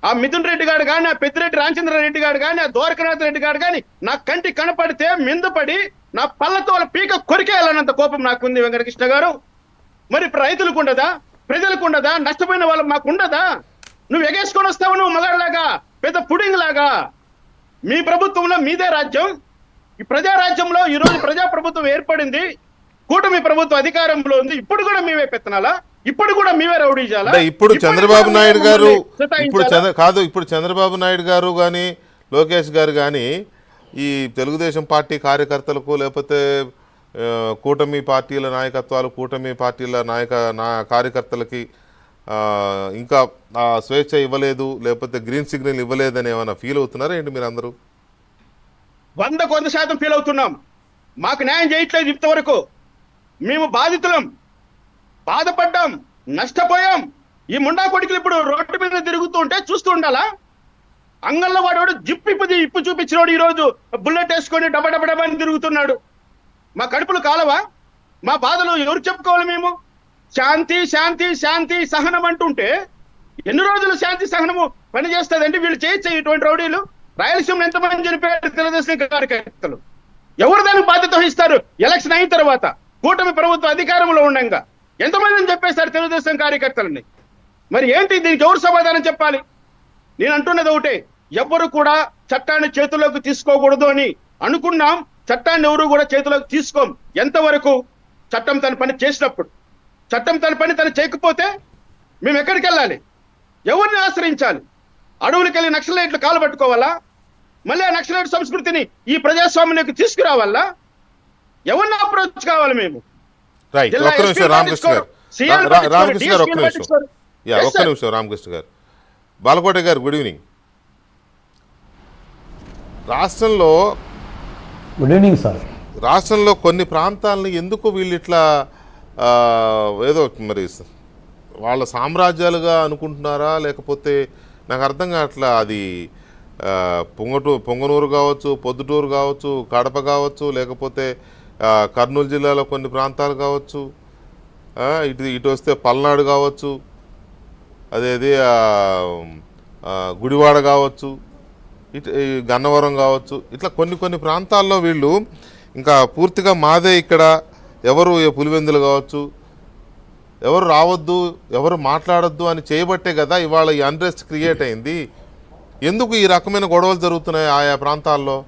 ఆ మిథున్ రెడ్డి గారు కానీ, ఆ పెద్దిరెడ్డి రామచంద్ర రెడ్డి గారు కానీ, ఆ ద్వారకనాథ్ రెడ్డి గారు కానీ నా కంటి కనపడితే మిందుపడి నా పళ్ళతో వాళ్ళ పీక కొరికేయాలన్నంత కోపం నాకుంది వెంకటకృష్ణ గారు. మరి ఇప్పుడు రైతులకు ఉండదా, ప్రజలకు ఉండదా, నష్టపోయిన వాళ్ళకి మాకు ఉండదా? నువ్వు ఎగేసుకొని వస్తావు నువ్వు మగాళ్ళలాగా, పెద్ద పుడింగ్ లాగా. మీ ప్రభుత్వంలో మీదే రాజ్యం, ఈ ప్రజారాజ్యంలో ఈ రోజు ప్రజా ప్రభుత్వం ఏర్పడింది, కూటమి ప్రభుత్వం అధికారంలో ఉంది. ఇప్పుడు కూడా మీవే పెత్తనాలా? ఇప్పుడు కూడా మీవే రౌడీ చేయాలా? ఇప్పుడు చంద్రబాబు నాయుడు గారు ఇప్పుడు చంద్రబాబు నాయుడు గారు కానీ లోకేష్ గారు కానీ ఈ తెలుగుదేశం పార్టీ కార్యకర్తలకు లేకపోతే కూటమి పార్టీల నాయకత్వాలు, కూటమి పార్టీల కార్యకర్తలకి ఇంకా స్వేచ్ఛ ఇవ్వలేదు, లేకపోతే గ్రీన్ సిగ్నల్ ఇవ్వలేదని ఏమైనా ఫీల్ అవుతున్నారా ఏంటి మీరు అందరూ? 100% ఫీల్ అవుతున్నాం. మాకు న్యాయం చేయట్లేదు ఇంతవరకు. మేము బాధితులం, బాధపడ్డాం, నష్టపోయాం. ఈ ముండా కొడుకులు ఇప్పుడు రోడ్డు మీద తిరుగుతూ ఉంటే చూస్తూ ఉండాలా? అంగల్లో వాడు ఇప్పు చూపించినోడు ఈ రోజు బుల్లెట్ వేసుకొని డబడబడబని తిరుగుతున్నాడు. మా కడుపులు కాలవా? మా బాధలు ఎవరు చెప్పుకోవాలి? మేము శాంతి శాంతి శాంతి సహనం అంటుంటే ఎన్ని రోజులు శాంతి సహనము పనిచేస్తుందండి? వీళ్ళు చేయొచ్చు ఇటువంటి రౌడీలు? రాయలసీమలో ఎంతమంది చనిపోయారు తెలుగుదేశం కార్యకర్తలు? ఎవరు దానికి బాధ్యత వహిస్తారు? ఎలక్షన్ అయిన తర్వాత కూటమి ప్రభుత్వం అధికారంలో ఉండగా ఎంతమందిని చెప్పేశారు తెలుగుదేశం కార్యకర్తలని? మరి ఏంటి దీనికి ఎవరు సమాధానం చెప్పాలి? నేను అంటున్నది ఒకటే, ఎవరు కూడా చట్టాన్ని చేతుల్లోకి తీసుకోకూడదు అని అనుకున్నాం. చట్టాన్ని ఎవరు కూడా చేతిలోకి తీసుకోం. ఎంతవరకు? చట్టం తన పని చేసినప్పుడు. చట్టం తన పని తను చేయకపోతే మేము ఎక్కడికి వెళ్ళాలి? ఎవరిని ఆశ్రయించాలి? అడవులకు వెళ్ళి నక్సలైట్లు కాలు పట్టుకోవాలా? మళ్ళీ ఆ నక్సలైట్ సంస్కృతిని ఈ ప్రజాస్వామ్యానికి తీసుకురావాలా? ఎవరిని అప్రోచ్ కావాలి మేము? రామకృష్ణ గారు, బాలకోట గారు, good evening. Good evening sir. రాష్ట్రంలో కొన్ని ప్రాంతాలని ఎందుకు వీళ్ళు ఇట్లా ఏదో మరి వాళ్ళ సామ్రాజ్యాలుగా అనుకుంటున్నారా, లేకపోతే నాకు అర్థం కావట్లా. అది పొంగనూరు కావచ్చు, పొద్దుటూరు కావచ్చు, కడప కావచ్చు, లేకపోతే కర్నూలు జిల్లాలో కొన్ని ప్రాంతాలు కావచ్చు, ఇటు వస్తే పల్నాడు కావచ్చు, అదేది గుడివాడ కావచ్చు, గన్నవరం కావచ్చు, ఇట్లా కొన్ని ప్రాంతాల్లో వీళ్ళు ఇంకా పూర్తిగా మాదే ఇక్కడ, ఎవరు పులివెందులు కావచ్చు, ఎవరు రావద్దు, ఎవరు మాట్లాడొద్దు అని చేయబట్టే కదా ఇవాళ ఈ అన్రెస్ట్ క్రియేట్ అయింది. ఎందుకు ఈ రకమైన గొడవలు జరుగుతున్నాయి ఆయా ప్రాంతాల్లో?